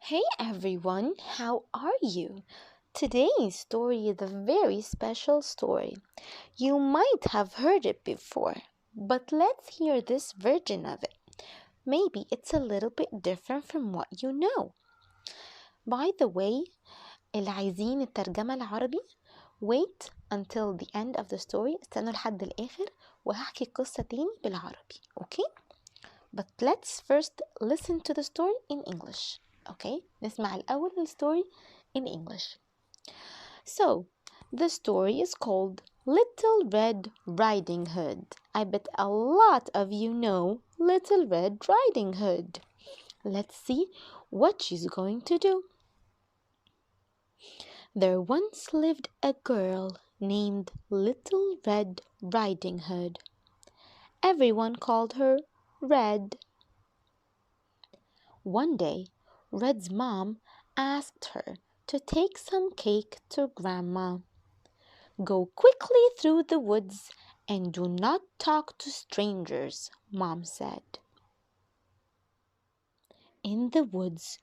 Hey everyone, how are you? Today's story is a very special story. You might have heard it before, but let's hear this version of it. Maybe it's a little bit different from what you know. By the way, اللي عايزين الترجمة العربي wait until the end of the story. استنوا لحد الآخر وهحكي القصة تاني بالعربي. Okay? But let's first listen to the story in English. Okay, نسمع الأول الstory in English. So, the story is called Little Red Riding Hood. I bet a lot of you know Little Red Riding Hood. Let's see what she's going to do. There once lived a girl named Little Red Riding Hood. Everyone called her Red. One day, Red's mom asked her to take some cake to Grandma. Go quickly through the woods and do not talk to strangers, Mom said. In the woods,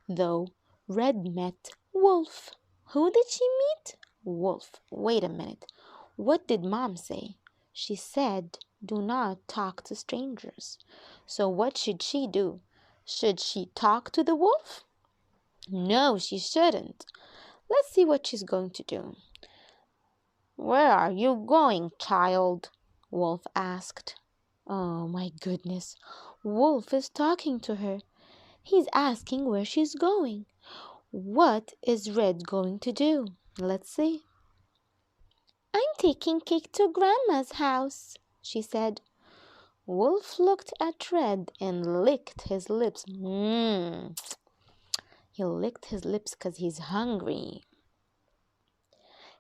though, Red met Wolf. Who did she meet? Wolf. Wait a minute. What did Mom say? She said, do not talk to strangers. So what should she do? Should she talk to the wolf? No, she shouldn't. Let's see what she's going to do. Where are you going, child? Wolf asked. Oh my goodness. Wolf is talking to her. He's asking where she's going. What is Red going to do? Let's see. I'm taking cake to Grandma's house, she said. Wolf looked at Red and licked his lips. He licked his lips because he's hungry.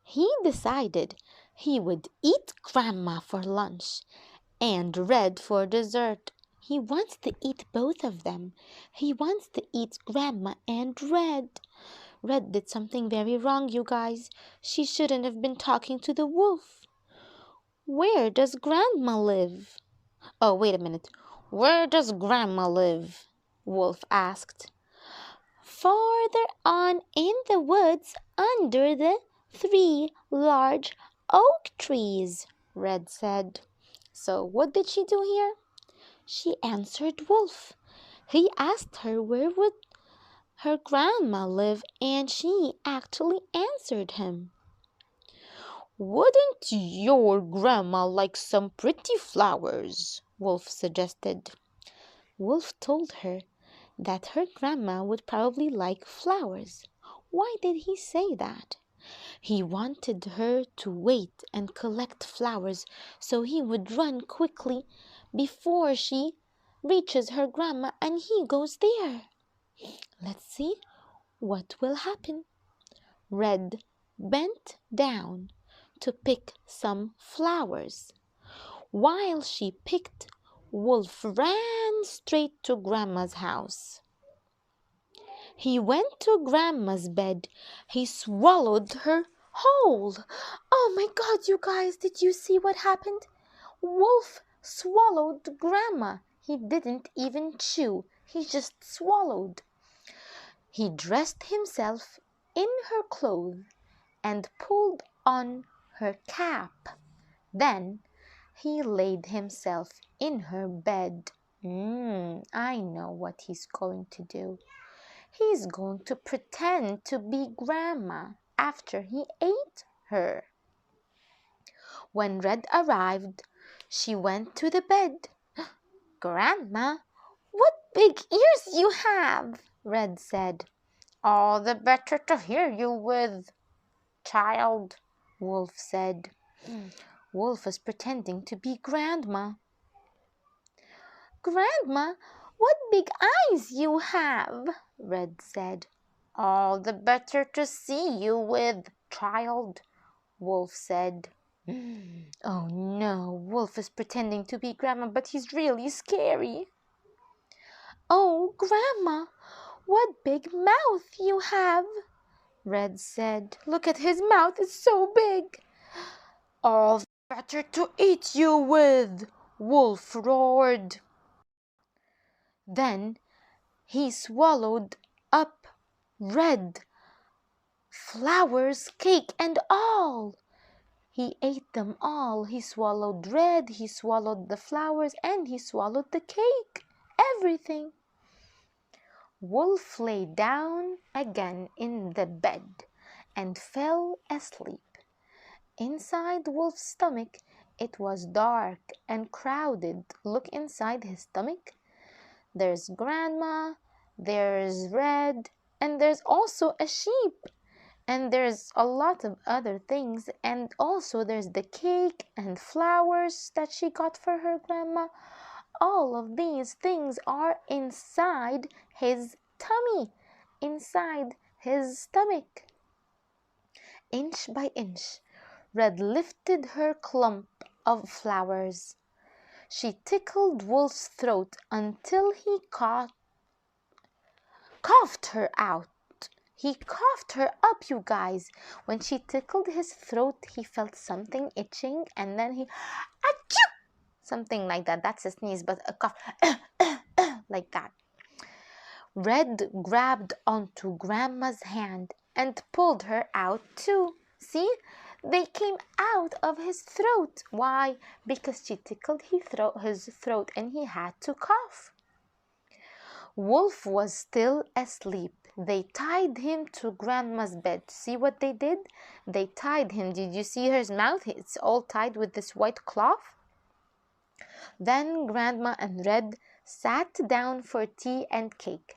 He decided he would eat Grandma for lunch and Red for dessert. He wants to eat both of them. He wants to eat Grandma and Red. Red did something very wrong, you guys. She shouldn't have been talking to the wolf. Where does Grandma live? Oh, wait a minute. Where does Grandma live? Wolf asked. Farther on in the woods under the 3 large oak trees, Red said. So what did she do here? She answered Wolf. He asked her where would her grandma live, and she actually answered him. Wouldn't your grandma like some pretty flowers? Wolf suggested. Wolf told her that her grandma would probably like flowers. Why did he say that? He wanted her to wait and collect flowers so he would run quickly before she reaches her grandma and he goes there. Let's see what will happen. Red bent down to pick some flowers. While she picked, Wolf ran straight to Grandma's house. He went to Grandma's bed. He swallowed her whole. Oh my God, you guys, did you see what happened? Wolf swallowed Grandma. He didn't even chew. He just swallowed. He dressed himself in her clothes and pulled on her cap. Then he laid himself in her bed. I know what he's going to do. He's going to pretend to be Grandma after he ate her. When Red arrived, she went to the bed. Grandma, what big ears you have, Red said. All the better to hear you with, child, Wolf said. Wolf is pretending to be Grandma. Grandma, what big eyes you have, Red said. All the better to see you with, child, Wolf said. Oh no, Wolf is pretending to be Grandma, but he's really scary. Oh, Grandma, what big mouth you have, Red said. Look at his mouth, it's so big. All the better to eat you with, Wolf roared. Then he swallowed up Red flowers, cake, and all. He ate them all. He swallowed red, he swallowed the flowers, and he swallowed the cake. Everything. Wolf lay down again in the bed and fell asleep. Inside Wolf's stomach, it was dark and crowded. Look inside his stomach. There's Grandma, there's Red, and there's also a sheep. And there's a lot of other things, and also there's the cake and flowers that she got for her grandma. All of these things are inside his tummy, inside his stomach. Inch by inch, Red lifted her clump of flowers. She tickled Wolf's throat until he coughed her out. He coughed her up, you guys. When she tickled his throat, he felt something itching, and then he, achoo! Something like that. That's a sneeze, but a cough, like that. Red grabbed onto Grandma's hand and pulled her out too. See? They came out of his throat. Why? Because she tickled his throat and he had to cough. Wolf was still asleep. They tied him to Grandma's bed. See what they did? They tied him. Did you see his mouth? It's all tied with this white cloth. Then Grandma and Red sat down for tea and cake.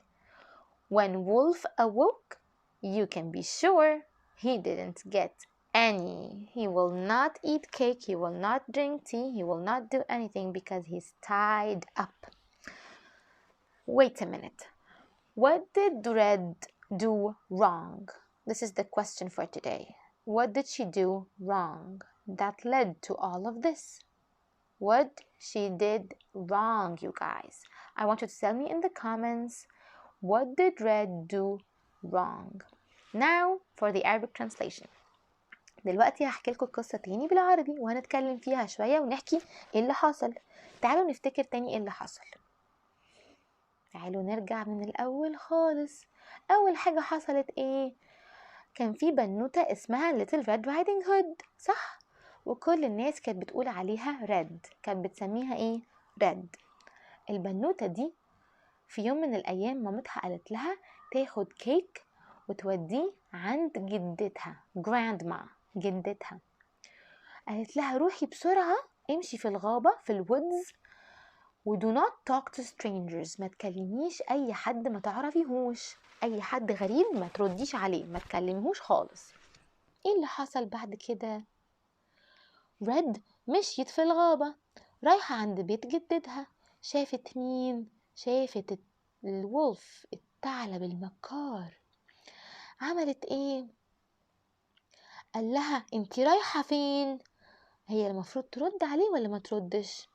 When Wolf awoke, you can be sure he didn't get any. He will not eat cake. He will not drink tea. He will not do anything because he's tied up. Wait a minute. What did Red do wrong? This is the question for today. What did she do wrong that led to all of this? What she did wrong, you guys. I want you to tell me in the comments, what did Red do wrong? Now for the Arabic translation. دلوقتي هحكي لكم القصة تاني بالعربي وهنتكلم فيها شوية ونحكي ايه اللي حصل. تعالوا نفتكر تاني ايه اللي حصل. تعالوا نرجع من الأول خالص. أول حاجة حصلت إيه؟ كان في بنوتة اسمها Little Red Riding Hood، صح؟ وكل الناس كانت بتقول عليها ريد، كانت بتسميها إيه؟ ريد. البنوتة دي في يوم من الأيام مامتها قالت لها تاخد كيك وتوديه عند جدتها Grandma، جدتها. قالت لها روحي بسرعة، امشي في الغابة في الوودز و do not talk to strangers. ما تكلميش أي حد ما تعرفيهوش، أي حد غريب ما ترديش عليه، ما تكلميهوش خالص. إيه اللي حصل بعد كده؟ ريد مشيت في الغابة رايحة عند بيت جدتها. شافت مين؟ شافت الولف، الثعلب المكار. عملت إيه؟ قال لها انتي رايحة فين؟ هي المفروض ترد عليه ولا ما تردش؟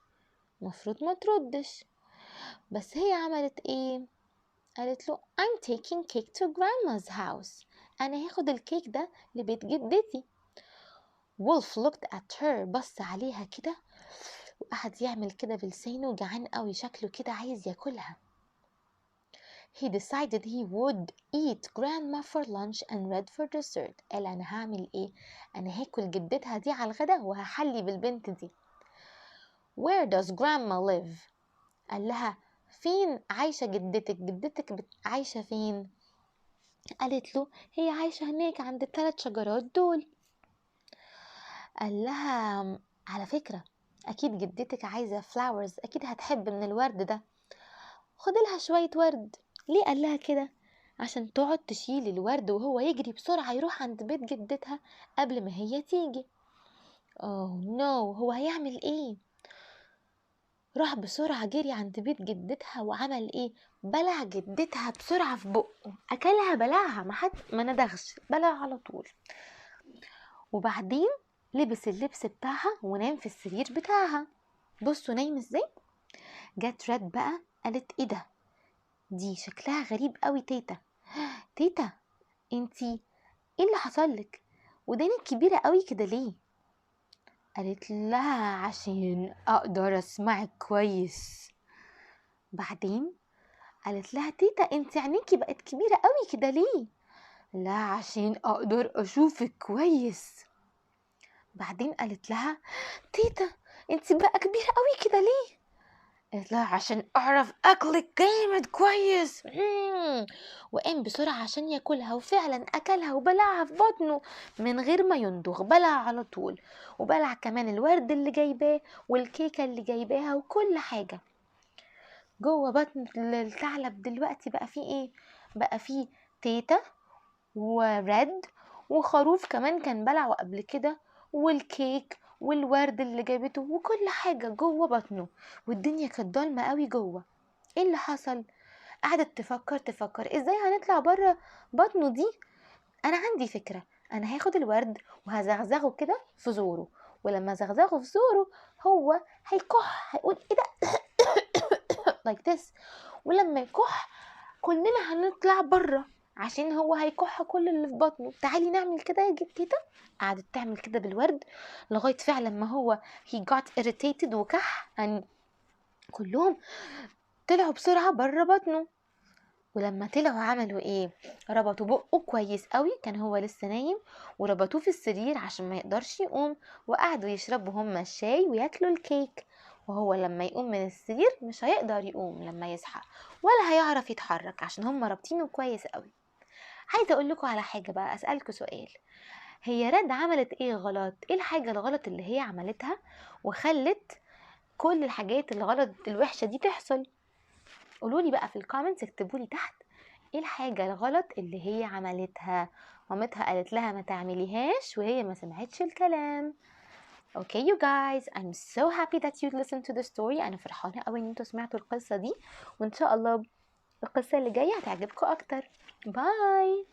مفروض ما تردش، بس هي عملت ايه؟ قالت له I'm taking cake to grandma's house. انا هاخد الكيك ده لبيت جدتي. Wolf looked at her، بص عليها كده وقعد يعمل كده بلسانه، جعان قوي شكله كده عايز ياكلها. He decided he would eat grandma for lunch and Red for dessert. قال انا هعمل ايه؟ انا هاكل جدتها دي على الغدا وهحلي بالبنت دي. Where does grandma live؟ قال لها فين عايشة جدتك؟ جدتك عايشة فين؟ قالت له هي عايشة هناك عند ال3 شجرات دول. قال لها على فكرة أكيد جدتك عايزة flowers، أكيد هتحب من الورد ده، خد لها شوية ورد. ليه قال لها كده؟ عشان تقعد تشيل الورد وهو يجري بسرعة يروح عند بيت جدتها قبل ما هي تيجي. Oh no، هو هيعمل ايه؟ راح بسرعة جري عند بيت جدتها وعمل ايه؟ بلع جدتها بسرعة في بقه، اكلها بلعها، ما ندغش، بلع على طول. وبعدين لبس اللبس بتاعها ونام في السرير بتاعها. بصوا نايم ازاي. جت ريد بقى قالت ايه ده؟ دي شكلها غريب قوي. تيتا تيتا انتي ايه اللي حصلك؟ ودانك كبيرة قوي كده ليه؟ قالت لها عشان اقدر اسمعك كويس. بعدين قالت لها تيتا انت عينيكي بقت كبيرة قوي كده ليه؟ لا عشان اقدر اشوفك كويس. بعدين قالت لها تيتا انت بقى كبيرة قوي كده ليه؟ قالت لها عشان اعرف اكلك جامد كويس. وقام بسرعة عشان ياكلها، وفعلا اكلها وبلعها في بطنه من غير ما يندغ، بلع على طول، وبلع كمان الورد اللي جايباه والكيكة اللي جايباها وكل حاجة. جوه بطن الثعلب دلوقتي بقى فيه ايه؟ بقى فيه تيتا ورد وخروف كمان كان بلعه قبل كده، والكيك والورد اللي جابته وكل حاجة جوه بطنه، والدنيا كانت ضلمة قوي جوه. ايه اللي حصل؟ قعدت تفكر ازاي هنطلع بره بطنه دي. انا عندي فكرة، انا هاخد الورد وهزغزغه كده في زوره، ولما زغزغه في زوره هو هيكح، هيقول ايه ده like this، ولما يكح كلنا هنطلع بره عشان هو هيكح كل اللي في بطنه. تعالي نعمل كده يا تيتا. قعدت تعمل كده بالورد لغاية فعلا ما هو he got irritated وكح، يعني كلهم طلعوا بسرعة بره بطنه. ولما طلعوا عملوا ايه؟ ربطوا بقه كويس قوي، كان هو لسه نايم، وربطوه في السرير عشان ما يقدرش يقوم، وقعدوا يشربوا هما الشاي وياكلوا الكيك. وهو لما يقوم من السرير مش هيقدر يقوم لما يصحى، ولا هيعرف يتحرك عشان هما رابطينه كويس قوي. عايزه اقول لكم على حاجه بقى، اسالكم سؤال. هي رد عملت ايه غلط؟ ايه الحاجه الغلط اللي هي عملتها وخلت كل الحاجات الغلط الوحشه دي تحصل؟ قولولي بقى في الكومنتس، اكتبولي تحت ايه الحاجة الغلط اللي هي عملتها. مامتها قالت لها ما تعمليهاش وهي ما سمعتش الكلام. Okay you guys, I'm so happy that you listened to the story. انا فرحانة قوي ان انتوا سمعتوا القصة دي، وان شاء الله القصة اللي جاية هتعجبكم اكتر. باي.